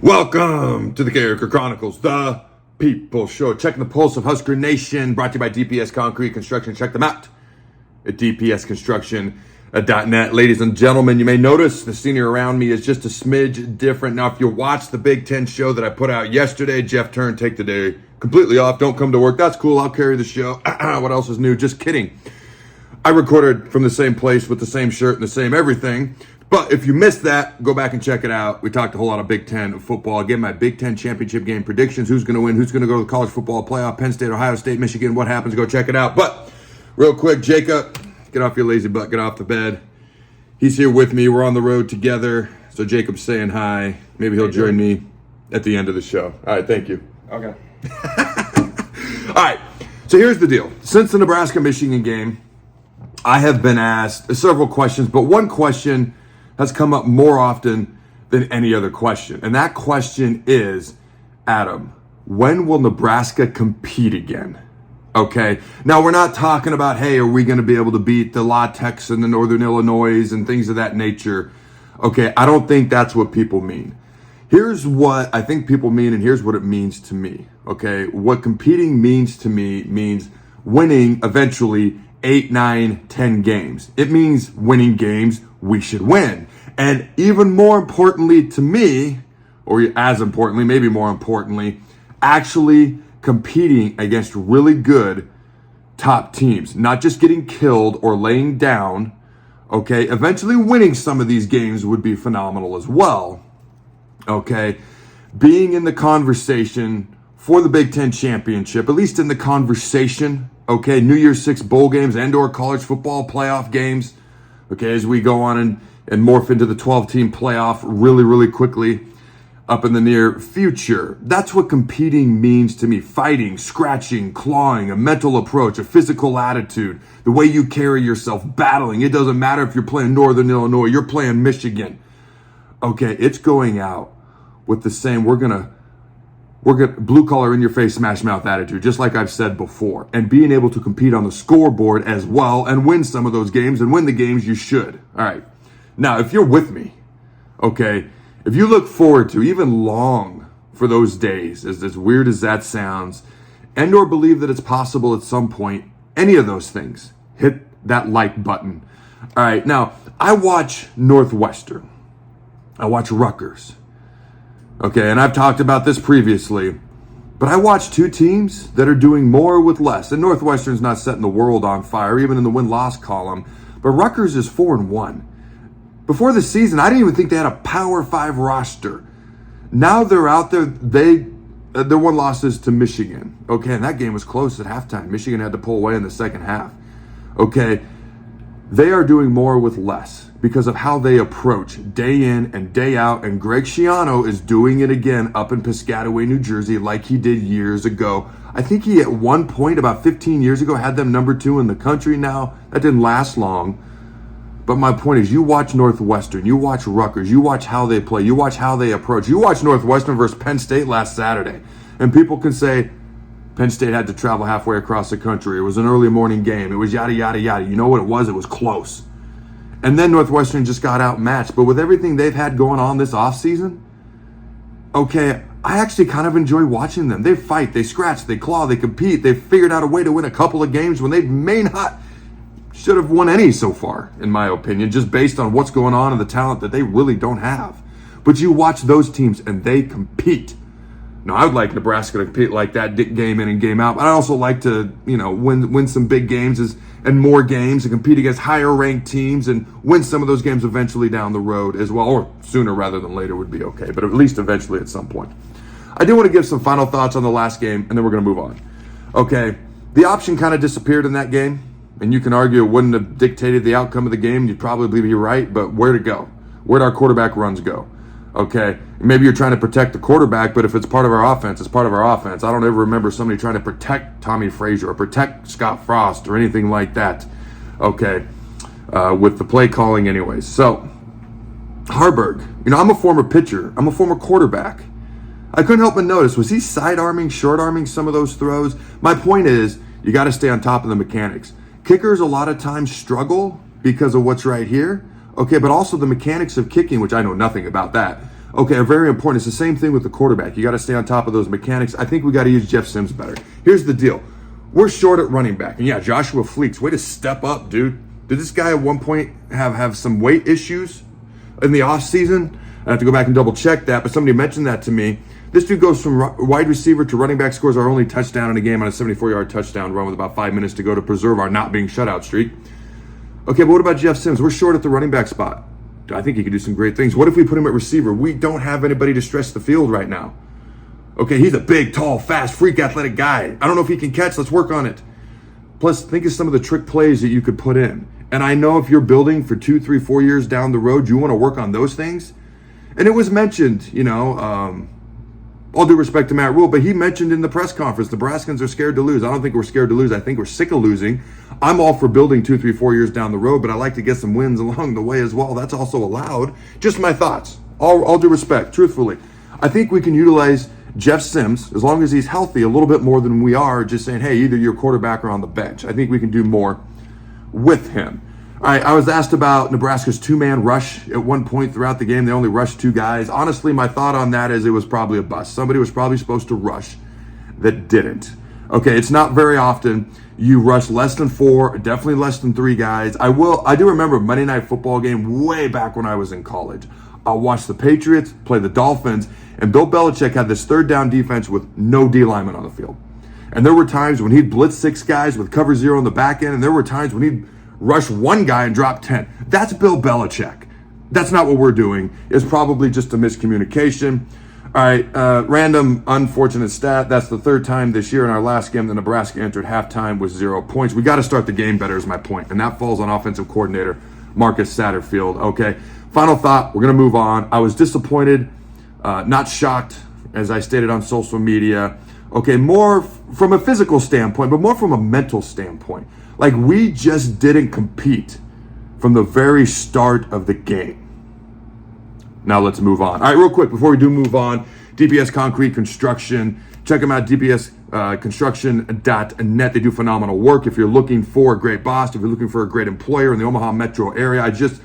Welcome to the Carriker Chronicles, the People Show. Checking the pulse of Husker Nation, brought to you by DPS Concrete Construction. Check them out at dpsconstruction.net. Ladies and gentlemen, you may notice the scenery around me is just a smidge different. Now, if you watch the Big Ten show that I put out yesterday, Jeff Turn, take the day completely off. Don't come to work. That's cool. I'll carry the show. What else is new? Just kidding. I recorded from the same place with the same shirt and the same everything. But if you missed that, go back and check it out. We talked a whole lot of Big Ten football. Again, my Big Ten championship game predictions. Who's going to win? Who's going to go to the college football playoff? Penn State, Ohio State, Michigan. What happens? Go check it out. But real quick, Jacob, get off your lazy butt. Get off the bed. He's here with me. We're on the road together. So Jacob's saying hi. Maybe he'll join me at the end of the show. All right, thank you. Okay. All right, so here's the deal. Since the Nebraska-Michigan game, I have been asked several questions, but one question has come up more often than any other question. And that question is, Adam, when will Nebraska compete again? Okay, now we're not talking about, hey, are we going to be able to beat the La Tex and the Northern Illinois and things of that nature? Okay, I don't think that's what people mean. Here's what I think people mean, and here's what it means to me. Okay, what competing means to me means winning eventually 8, 9, 10 games. It means winning games we should win. And even more importantly to me, or as importantly, maybe more importantly, actually competing against really good top teams. Not just getting killed or laying down. Okay, eventually winning some of these games would be phenomenal as well. Okay, being in the conversation for the Big Ten championship, at least in the conversation. Okay, New Year's Six bowl games and/or college football playoff games. Okay, as we go on and morph into the 12-team playoff really quickly up in the near future. That's what competing means to me. Fighting, scratching, clawing, a mental approach, a physical attitude, the way you carry yourself, battling. It doesn't matter if you're playing Northern Illinois, you're playing Michigan. Okay, it's going out with the same, we're gonna blue collar in your face, smash mouth attitude, just like I've said before, and being able to compete on the scoreboard as well and win some of those games and win the games you should. All right. Now, if you're with me, okay, if you look forward to, even long for those days, as weird as that sounds, and or believe that it's possible at some point, any of those things, hit that like button. All right. Now, I watch Northwestern. I watch Rutgers. Okay, and I've talked about this previously, but I watch two teams that are doing more with less. And Northwestern's not setting the world on fire, even in the win-loss column, but Rutgers is 4-1. Before the season, I didn't even think they had a Power 5 roster. Now they're out there, their one loss is to Michigan. Okay, and that game was close at halftime. Michigan had to pull away in the second half. Okay, they are doing more with less because of how they approach day in and day out. And Greg Schiano is doing it again up in Piscataway, New Jersey, like he did years ago. I think he at one point about 15 years ago had them number 2 in the country. Now that didn't last long. But my point is, you watch Northwestern, you watch Rutgers, you watch how they play, you watch how they approach. You watch Northwestern versus Penn State last Saturday. And people can say, Penn State had to travel halfway across the country. It was an early morning game. It was yada, yada, yada. You know what it was? It was close. And then Northwestern just got outmatched. But with everything they've had going on this offseason, okay, I actually kind of enjoy watching them. They fight, they scratch, they claw, they compete. They've figured out a way to win a couple of games when they may not should have won any so far, in my opinion, just based on what's going on and the talent that they really don't have. But you watch those teams and they compete. Now, I would like Nebraska to compete like that game in and game out. But I also like to, win some big games and more games and compete against higher ranked teams and win some of those games eventually down the road as well, or sooner rather than later would be okay, but at least eventually at some point. I do want to give some final thoughts on the last game, and then we're going to move on. Okay, the option kind of disappeared in that game, and you can argue it wouldn't have dictated the outcome of the game. You'd probably be right, but where to go? Where'd our quarterback runs go? Okay, maybe you're trying to protect the quarterback, but if it's part of our offense, it's part of our offense. I don't ever remember somebody trying to protect Tommy Frazier or protect Scott Frost or anything like that. Okay, with the play calling anyways. So, Harburg, I'm a former pitcher. I'm a former quarterback. I couldn't help but notice, was he side-arming, short-arming some of those throws? My point is, you got to stay on top of the mechanics. Kickers a lot of times struggle because of what's right here. Okay, but also the mechanics of kicking, which I know nothing about that. okay, are very important. It's the same thing with the quarterback. You got to stay on top of those mechanics. I think we got to use Jeff Sims better. Here's the deal. We're short at running back. And yeah, Joshua Fleeks, way to step up, dude. Did this guy at one point have some weight issues in the offseason? I have to go back and double check that, but somebody mentioned that to me. This dude goes from wide receiver to running back, scores our only touchdown in a game on a 74-yard touchdown run with about 5 minutes to go to preserve our not being shutout streak. Okay, but what about Jeff Sims? We're short at the running back spot. I think he could do some great things. What if we put him at receiver? We don't have anybody to stretch the field right now. Okay, he's a big, tall, fast, freak athletic guy. I don't know if he can catch. Let's work on it. Plus, think of some of the trick plays that you could put in. And I know if you're building for 2, 3, 4 years down the road, you want to work on those things. And it was mentioned, all due respect to Matt Rhule, but he mentioned in the press conference, Nebraskans are scared to lose. I don't think we're scared to lose. I think we're sick of losing. I'm all for building 2, 3, 4 years down the road, but I like to get some wins along the way as well. That's also allowed. Just my thoughts. All due respect, truthfully. I think we can utilize Jeff Sims, as long as he's healthy, a little bit more than we are just saying, hey, either you're quarterback or on the bench. I think we can do more with him. All right, I was asked about Nebraska's two-man rush at one point throughout the game. They only rushed 2 guys. Honestly, my thought on that is it was probably a bust. Somebody was probably supposed to rush that didn't. Okay, it's not very often you rush less than 4, definitely less than 3 guys. I do remember a Monday Night Football game way back when I was in college. I watched the Patriots play the Dolphins, and Bill Belichick had this third down defense with no D lineman on the field. And there were times when he'd blitz 6 guys with cover 0 on the back end, and there were times when he'd rush 1 guy and drop 10. That's Bill Belichick. That's not what we're doing. It's probably just a miscommunication. All right, random unfortunate stat. That's the 3rd time this year in our last game that Nebraska entered halftime with 0 points. We got to start the game better is my point, and that falls on offensive coordinator Marcus Satterfield. Okay, final thought. We're going to move on. I was disappointed, not shocked, as I stated on social media. Okay, more from a physical standpoint, but more from a mental standpoint. Like, we just didn't compete from the very start of the game. Now let's move on. All right, real quick, before we do move on, DPS Concrete Construction. Check them out, dpsconstruction.net. They do phenomenal work. If you're looking for a great boss, if you're looking for a great employer in the Omaha metro area, I just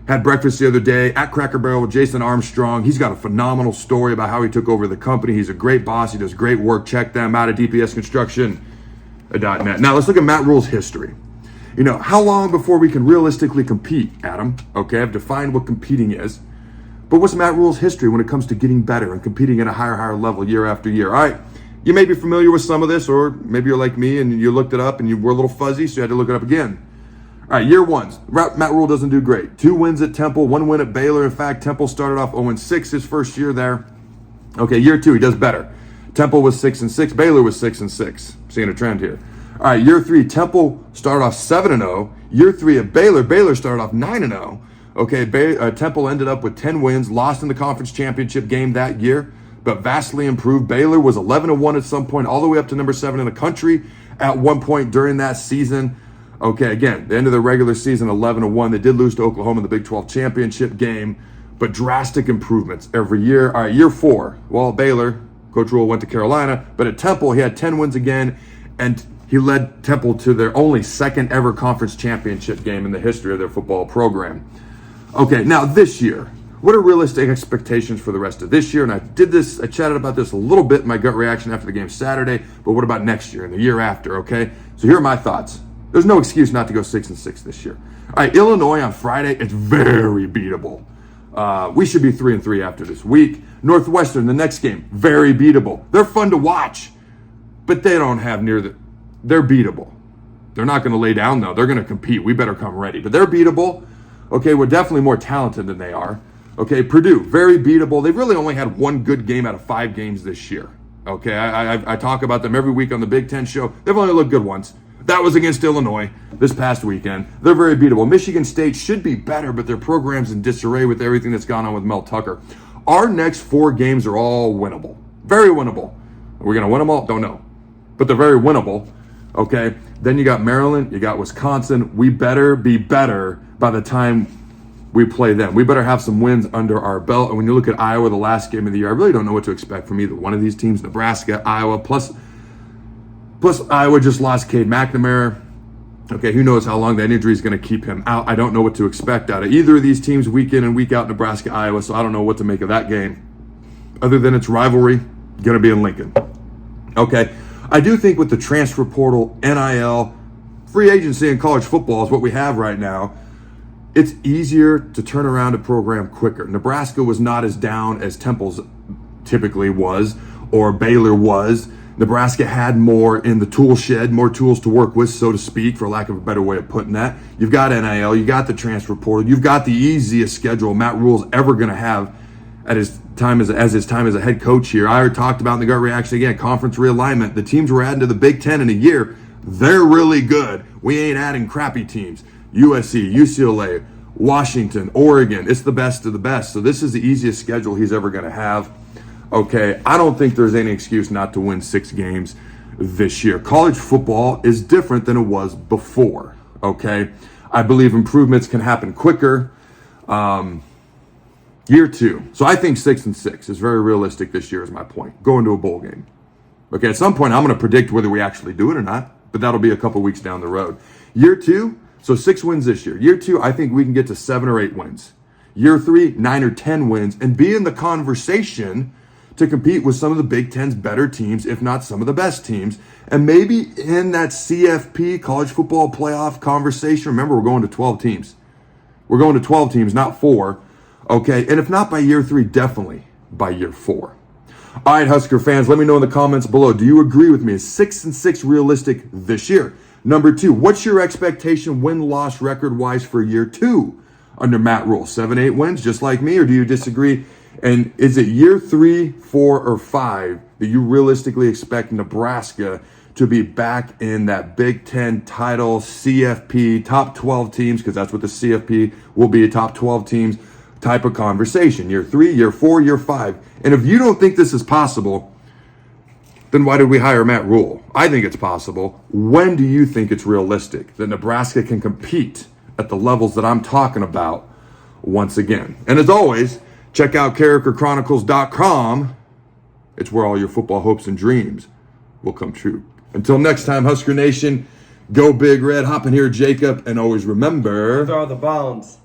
had breakfast the other day at Cracker Barrel with Jason Armstrong. He's got a phenomenal story about how he took over the company. He's a great boss. He does great work. Check them out at dpsconstruction.net. Now let's look at Matt Rhule's history. How long before we can realistically compete, Adam? Okay, I've defined what competing is. But what's Matt Rhule's history when it comes to getting better and competing at a higher level year after year? All right, you may be familiar with some of this, or maybe you're like me and you looked it up and you were a little fuzzy, so you had to look it up again. All right, year 1, Matt Rhule doesn't do great. 2 wins at Temple, 1 win at Baylor. In fact, Temple started off 0-6 his first year there. Okay, year 2, he does better. Temple was 6-6, Baylor was 6-6. Seeing a trend here. All right, year 3, Temple started off 7-0. Year 3 at Baylor started off 9-0. Okay, Temple ended up with 10 wins, lost in the conference championship game that year, but vastly improved. Baylor was 11-1 at some point, all the way up to number 7 in the country at one point during that season. Okay, again, the end of the regular season, 11-1. They did lose to Oklahoma in the Big 12 championship game, but drastic improvements every year. All right, year 4, well, Baylor, Coach Rhule went to Carolina, but at Temple, he had 10 wins again, and he led Temple to their only 2nd ever conference championship game in the history of their football program. Okay, now this year, what are realistic expectations for the rest of this year? And I chatted about this a little bit in my gut reaction after the game Saturday, but what about next year and the year after, okay? So here are my thoughts. There's no excuse not to go 6-6 this year. All right, Illinois on Friday, it's very beatable. We should be 3-3 after this week. Northwestern, the next game, very beatable. They're fun to watch, but they don't have they're beatable. They're not going to lay down, though. They're going to compete. We better come ready. But they're beatable. Okay, we're definitely more talented than they are. Okay, Purdue, very beatable. They've really only had 1 good game out of 5 games this year. Okay, I talk about them every week on the Big Ten show. They've only looked good once. That was against Illinois this past weekend. They're very beatable. Michigan State should be better, but their program's in disarray with everything that's gone on with Mel Tucker. Our next 4 games are all winnable. Very winnable. Are we going to win them all? Don't know. But they're very winnable. Okay, then you got Maryland, you got Wisconsin. We better be better by the time we play them. We better have some wins under our belt. And when you look at Iowa, the last game of the year, I really don't know what to expect from either one of these teams. Nebraska, Iowa, plus Iowa just lost Cade McNamara. Okay, who knows how long that injury is going to keep him out. I don't know what to expect out of either of these teams week in and week out, Nebraska, Iowa, so I don't know what to make of that game. Other than its rivalry, going to be in Lincoln. Okay, I do think with the transfer portal, NIL, free agency in college football is what we have right now. It's easier to turn around a program quicker. Nebraska was not as down as Temple's typically was, or Baylor was. Nebraska had more in the tool shed, more tools to work with, so to speak, for lack of a better way of putting that. You've got NIL, you got the transfer portal, you've got the easiest schedule Matt Rhule's ever going to have at his time as a head coach here. I already talked about in the gut reaction again, conference realignment. The teams we're adding to the Big Ten in a year, they're really good. We ain't adding crappy teams. USC, UCLA, Washington, Oregon, it's the best of the best. So this is the easiest schedule he's ever going to have. Okay, I don't think there's any excuse not to win 6 games this year. College football is different than it was before, okay? I believe improvements can happen quicker. Year 2. So I think 6-6 is very realistic this year is my point. Going to a bowl game. Okay, at some point I'm going to predict whether we actually do it or not, but that'll be a couple weeks down the road. Year 2, so 6 wins this year. Year 2, I think we can get to 7 or 8 wins. Year 3, 9 or 10 wins, and be in the conversation to compete with some of the Big Ten's better teams, if not some of the best teams, and maybe in that CFP, college football playoff conversation. Remember, we're going to 12 teams. We're going to 12 teams, not 4. Okay, and if not by year 3, definitely by year 4. All right, Husker fans, let me know in the comments below. Do you agree with me? Is 6-6 realistic this year? Number 2, what's your expectation win-loss record-wise for year 2 under Matt Rhule? 7-8 wins, just like me, or do you disagree? And is it year 3, 4, or 5 that you realistically expect Nebraska to be back in that Big Ten title, CFP, top 12 teams, because that's what the CFP will be, a top 12 teams type of conversation? Year 3, year 4, year 5. And if you don't think this is possible, then why did we hire Matt Rhule? I think it's possible. When do you think it's realistic that Nebraska can compete at the levels that I'm talking about once again? And as always, check out CarrikerChronicles.com. It's where all your football hopes and dreams will come true. Until next time, Husker Nation, go Big Red. Hop in here, Jacob, and always remember... Throw the bones.